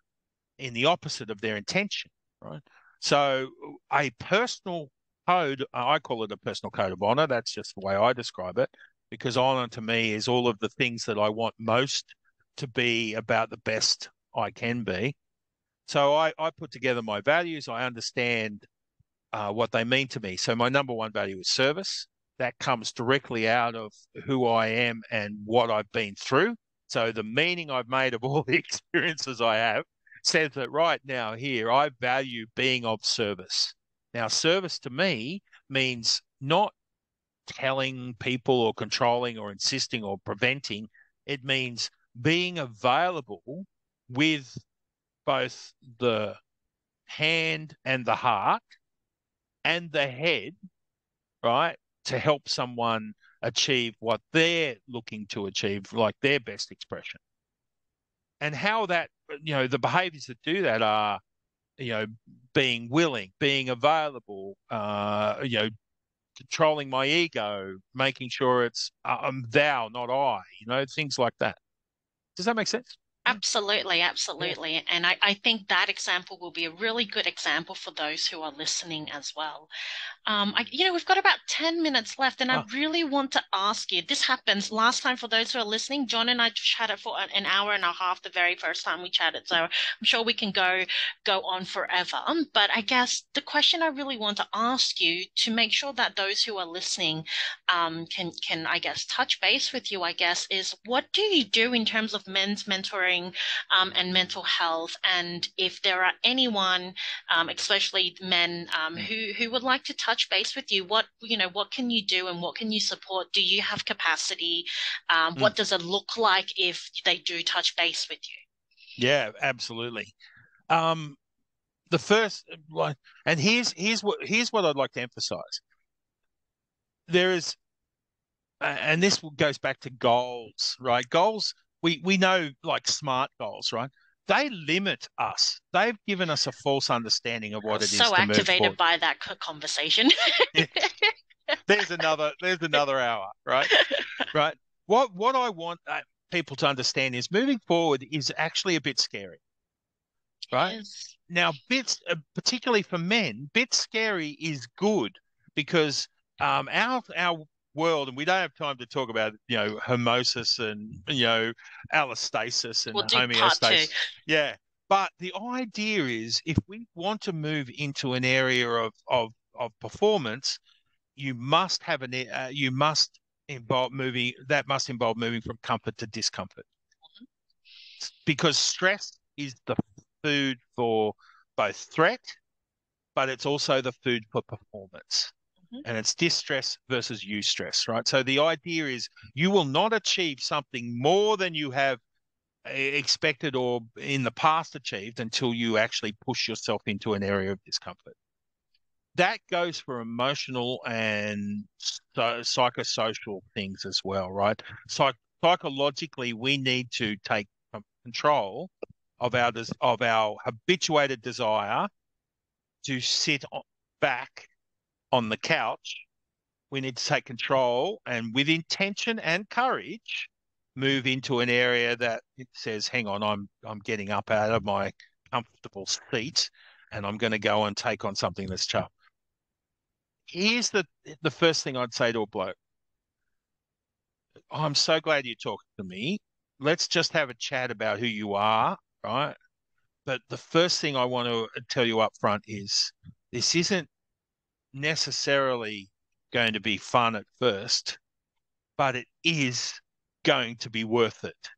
in the opposite of their intention, right? So a personal code, I call it a personal code of honor. That's just the way I describe it, because honor to me is all of the things that I want most to be about the best I can be. So I put together my values. I understand what they mean to me. So my number one value is service. That comes directly out of who I am and what I've been through. So the meaning I've made of all the experiences I have says that right now here, I value being of service. Now, service to me means not telling people or controlling or insisting or preventing. It means being available with both the hand and the heart and the head, right, to help someone achieve what they're looking to achieve, like their best expression. And how that, the behaviors that do that are, being willing, being available, controlling my ego, making sure it's thou, not I, things like that. Does that make sense? Absolutely, Yeah. absolutely. And I think that example will be a really good example for those who are listening as well. We've got about 10 minutes left, and I Oh, really want to ask you. This happens last time for those who are listening. John and I chatted for an hour and a half the very first time we chatted, so I'm sure we can go on forever. But I guess the question I really want to ask you to make sure that those who are listening can I guess touch base with you, I guess, is what do you do in terms of men's mentoring and mental health, and if there are anyone especially men mm, who would like to touch touch base with you. What can you do and what can you support? Do you have capacity? Mm. What does it look like if they do touch base with you? Yeah, absolutely. Um, the first, like, and here's what I'd like to emphasize. There is, and this goes back to goals, right? Goals, we know, like SMART goals, right? They limit us. They've given us a false understanding of I what was it is so to move activated forward. by that conversation. There's another hour, right? Right. What I want people to understand is moving forward is actually a bit scary, right? Yes. Now, bits, particularly for men, bit scary is good because our world, and we don't have time to talk about hormosis and allostasis and We'll do part two. homeostasis. Yeah, but the idea is if we want to move into an area of performance, you must involve moving. That must involve moving from comfort to discomfort because stress is the food for both threat, but it's also the food for performance. Mhm. And it's distress versus eustress, right? So the idea is you will not achieve something more than you have expected or in the past achieved until you actually push yourself into an area of discomfort. That goes for emotional and psychosocial things as well, right? Psychologically, we need to take control of our habituated desire to sit back on the couch. We need to take control and, with intention and courage, move into an area that it says, "Hang on, I'm getting up out of my comfortable seat, and I'm going to go and take on something that's tough." Here's the first thing I'd say to a bloke. I'm so glad you're talking to me. Let's just have a chat about who you are, right? But the first thing I want to tell you up front is this isn't necessarily going to be fun at first, but it is going to be worth it.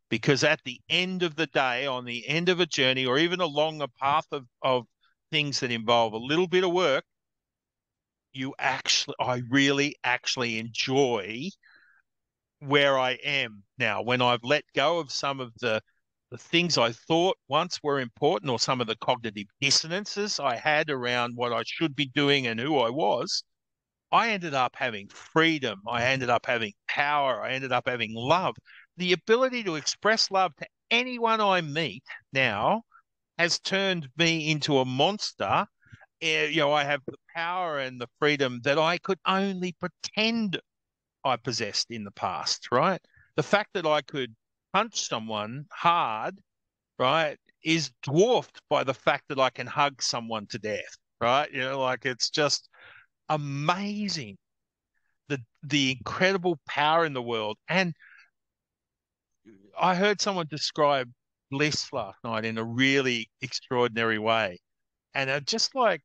Because at the end of the day, on the end of a journey, or even along a path of things that involve a little bit of work, I really actually enjoy where I am now when I've let go of some of the things I thought once were important, or some of the cognitive dissonances I had around what I should be doing and who I was. I ended up having freedom. I ended up having power. I ended up having love. The ability to express love to anyone I meet now has turned me into a monster. I have the power and the freedom that I could only pretend I possessed in the past, right? The fact that I could punch someone hard, right, is dwarfed by the fact that I can hug someone to death, right? Like it's just amazing the incredible power in the world. And I heard someone describe bliss last night in a really extraordinary way. And just like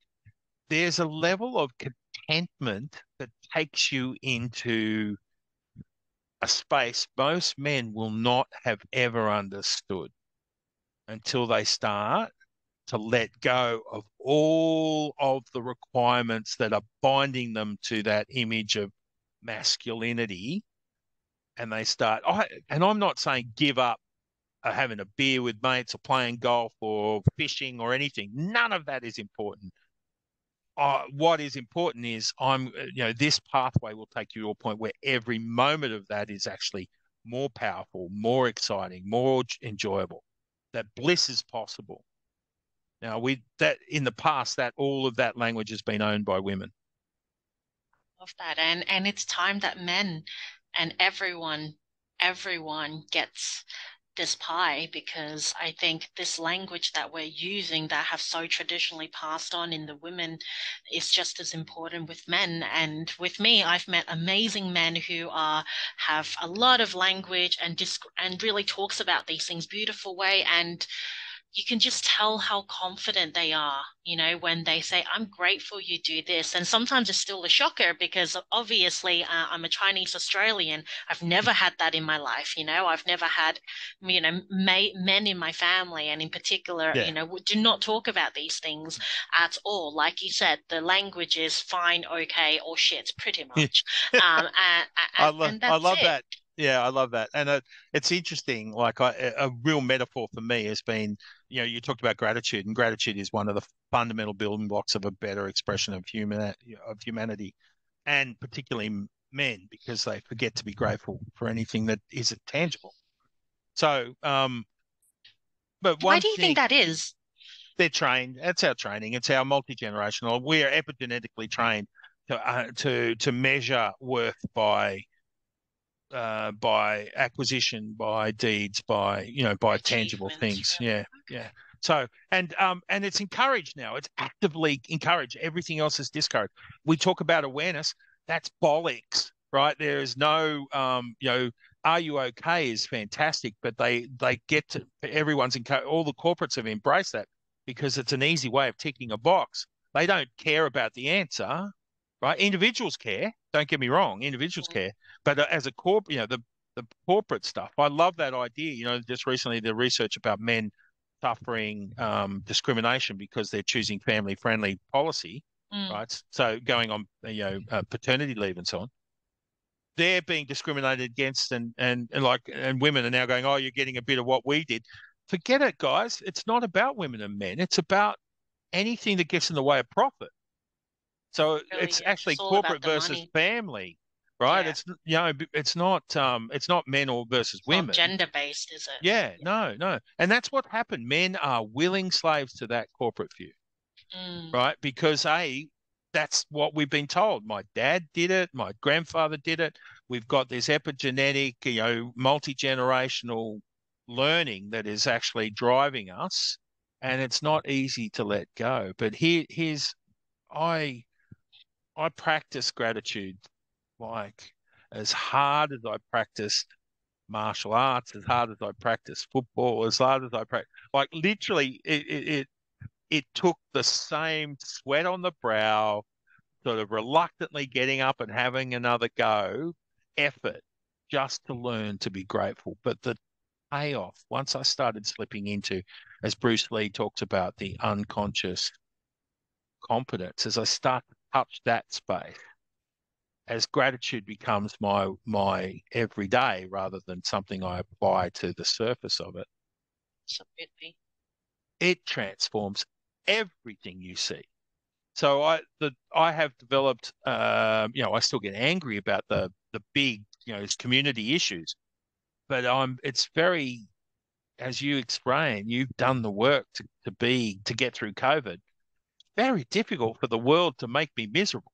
there's a level of contentment that takes you into a space most men will not have ever understood until they start to let go of all of the requirements that are binding them to that image of masculinity. And they start, and I'm not saying give up having a beer with mates or playing golf or fishing or anything. None of that is important. What is important is this pathway will take you to a point where every moment of that is actually more powerful, more exciting, more enjoyable. That bliss is possible. Now, that in the past, that all of that language has been owned by women. Love that. And it's time that men and everyone gets this pie, because I think this language that we're using that have so traditionally passed on in the women is just as important with men. And with me, I've met amazing men who have a lot of language and really talks about these things beautiful way. And you can just tell how confident they are, when they say, I'm grateful you do this. And sometimes it's still a shocker because obviously I'm a Chinese Australian. I've never had that in my life. I've never had, men in my family. And in particular, Yeah. we do not talk about these things at all. Like you said, the language is fine, okay, or shit, pretty much. And I that's love it. that. Yeah, I love that. And it's interesting. Like a real metaphor for me has been, you talked about gratitude, and gratitude is one of the fundamental building blocks of a better expression of humanity, and particularly men, because they forget to be grateful for anything that isn't tangible. So, but Why one do you think thing, that is? they're trained. That's our training. It's our multi-generational. We are epigenetically trained to measure worth by acquisition, by deeds, by tangible Achievement. things. Yeah. Yeah, yeah. So and it's encouraged now. It's actively encouraged. Everything else is discouraged. We talk about awareness. That's bollocks, right? There is no, are you okay is fantastic, but they get to everyone's all the corporates have embraced that because it's an easy way of ticking a box. They don't care about the answer, right? Individuals care. Don't get me wrong, individuals Mm, care, but as a corp, the corporate stuff. I love that idea. Just recently the research about men suffering discrimination because they're choosing family-friendly policy, mm. right? So going on, paternity leave and so on. They're being discriminated against, and women are now going, oh, you're getting a bit of what we did. Forget it, guys. It's not about women and men. It's about anything that gets in the way of profit. So Really it's is. actually It's all about corporate the versus money. family, right? Yeah. It's not men or versus It's not women. gender based, is it? Yeah, Yeah. no, no. And that's what happened. Men are willing slaves to that corporate view, Mm, right? Because that's what we've been told. My dad did it, my grandfather did it. We've got this epigenetic, multi-generational learning that is actually driving us, and it's not easy to let go. But here's I I practice gratitude like as hard as I practiced martial arts, as hard as I practiced football, as hard as I practice. Like literally, it took the same sweat on the brow, sort of reluctantly getting up and having another go, effort, just to learn to be grateful. But the payoff, once I started slipping into, as Bruce Lee talks about, the unconscious competence, as I start to touch that space, as gratitude becomes my everyday rather than something I apply to the surface of it, absolutely. it transforms everything you see. So I have developed, I still get angry about the big, community issues, but it's very, as you explain, you've done the work to get through COVID. Very difficult for the world to make me miserable,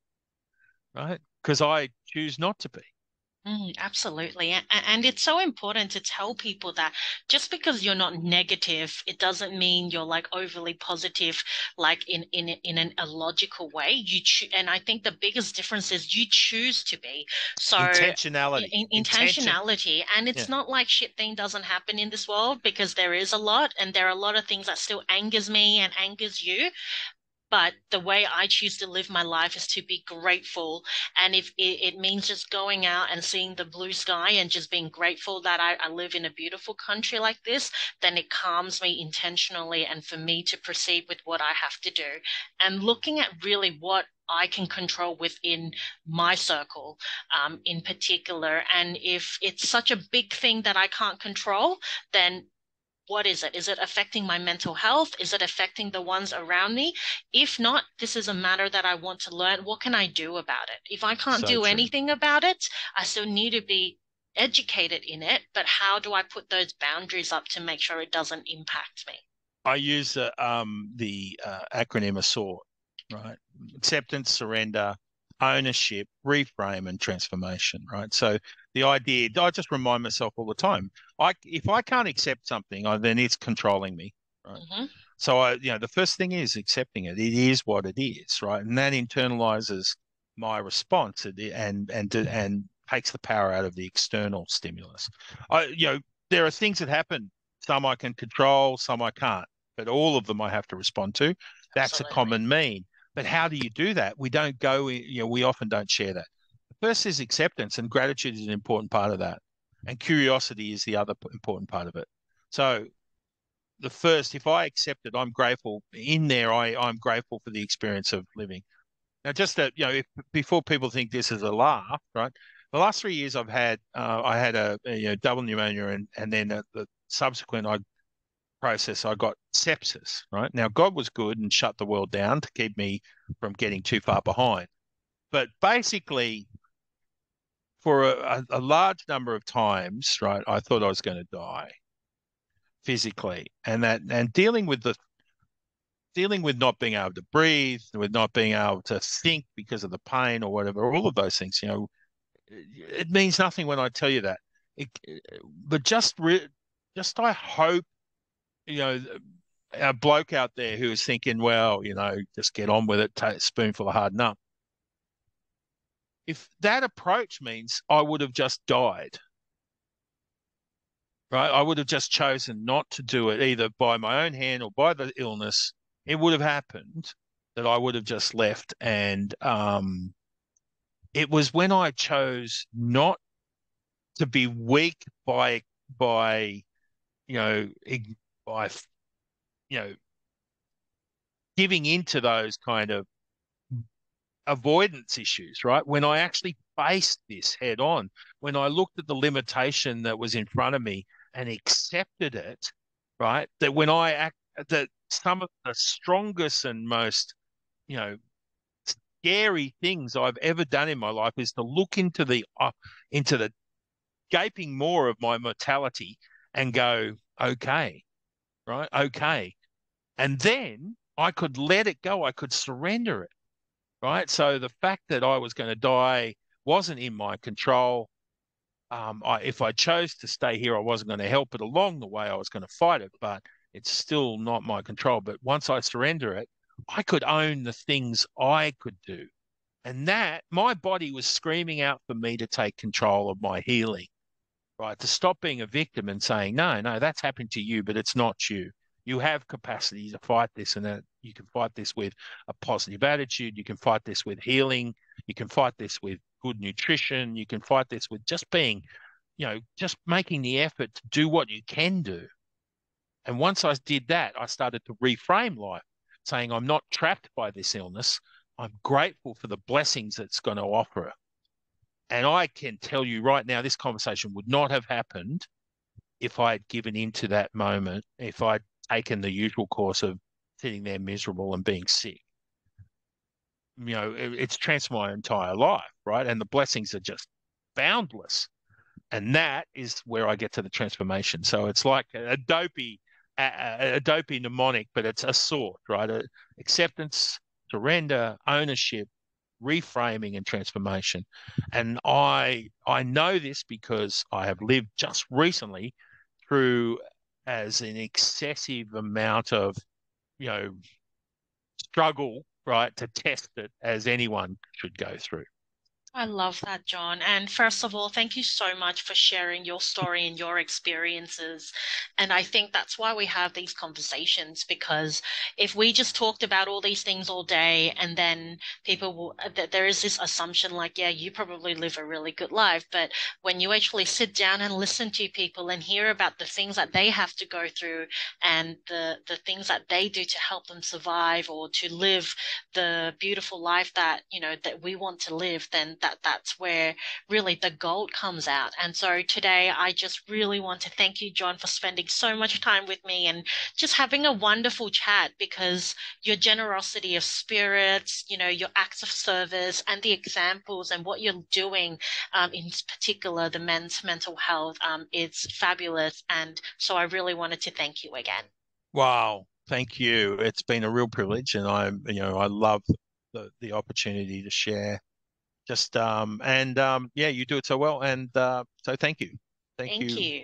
right? Because I choose not to be. Absolutely. And it's so important to tell people that just because you're not negative, it doesn't mean you're like overly positive, like in an illogical way. And I think the biggest difference is you choose to be. So Intentionality, intention. intentionality. And it's Yeah, not like shit thing doesn't happen in this world because there is a lot, and there are a lot of things that still angers me and angers you. But the way I choose to live my life is to be grateful. And if it means just going out and seeing the blue sky and just being grateful that I live in a beautiful country like this, then it calms me intentionally and for me to proceed with what I have to do. And looking at really what I can control within my circle, in particular. And if it's such a big thing that I can't control, then what is it? Is it affecting my mental health? Is it affecting the ones around me? If not, this is a matter that I want to learn. What can I do about it? If I can't so do true. anything about it, I still need to be educated in it. But how do I put those boundaries up to make sure it doesn't impact me? I use the acronym ASORT, right? Acceptance, surrender, ownership, reframe, and transformation, right? So the idea, I just remind myself all the time, if I can't accept something, then it's controlling me, right? Mm-hmm. So the first thing is accepting it. It is what it is, right? And that internalizes my response and takes the power out of the external stimulus. There are things that happen. Some I can control, some I can't. but all of them I have to respond to. That's a Absolutely. common mean. But how do you do that? We don't go, we often don't share that. The first is acceptance, and gratitude is an important part of that. And curiosity is the other important part of it. So the first, if I accept it, I'm grateful. In there, I'm grateful for the experience of living. Now, just that, if, before people think this is a laugh, right? The last 3 years I had a double pneumonia, and then the subsequent process, I got sepsis, right? Now, God was good and shut the world down to keep me from getting too far behind. But basically, for a large number of times, right, I thought I was going to die physically, and dealing with not being able to breathe, with not being able to think because of the pain or whatever, all of those things, it means nothing when I tell you that. It, but just I hope, you know, a bloke out there who is thinking, well, just get on with it, take a spoonful of hard nut. If that approach means I would have just died, right? I would have just chosen not to do it either by my own hand or by the illness. It would have happened that I would have just left. And it was when I chose not to be weak by you know by you know giving into those kind of avoidance issues, right? When I actually faced this head on, when I looked at the limitation that was in front of me and accepted it, right? That some of the strongest and most, you know, scary things I've ever done in my life is to look into the gaping maw of my mortality and go, okay, right? Okay. And then I could let it go. I could surrender it, right? So the fact that I was going to die wasn't in my control. If I chose to stay here, I wasn't going to help it along the way. I was going to fight it, but it's still not my control. But once I surrender it, I could own the things I could do. And that my body was screaming out for me to take control of my healing, right? To stop being a victim and saying, no, no, that's happened to you, but it's not you. You have capacity to fight this, and that you can fight this with a positive attitude. You can fight this with healing. You can fight this with good nutrition. You can fight this with just being, just making the effort to do what you can do. And once I did that, I started to reframe life, saying, I'm not trapped by this illness. I'm grateful for the blessings it's going to offer. And I can tell you right now, this conversation would not have happened if I had given into that moment, if I'd taken the usual course of sitting there miserable and being sick. It's transformed my entire life, right? And the blessings are just boundless. And that is where I get to the transformation. So it's like a dopey mnemonic, but it's a sort, right? Acceptance, surrender, ownership, reframing, and transformation. And I know this because I have lived just recently through as an excessive amount of, you know, struggle, right, to test it as anyone should go through. I love that, John. And first of all, thank you so much for sharing your story and your experiences. And I think that's why we have these conversations, because if we just talked about all these things all day and then people will, there is this assumption like, yeah, you probably live a really good life. But when you actually sit down and listen to people and hear about the things that they have to go through and the things that they do to help them survive or to live the beautiful life that, that we want to live, then that's where really the gold comes out. And so today I just really want to thank you, John, for spending so much time with me and just having a wonderful chat, because your generosity of spirits, your acts of service and the examples and what you're doing, in particular the men's mental health, it's fabulous. And so I really wanted to thank you again. Wow. Thank you. It's been a real privilege, and I love the opportunity to share. Just yeah, you do it so well, and so thank you. Thank Thank you. you.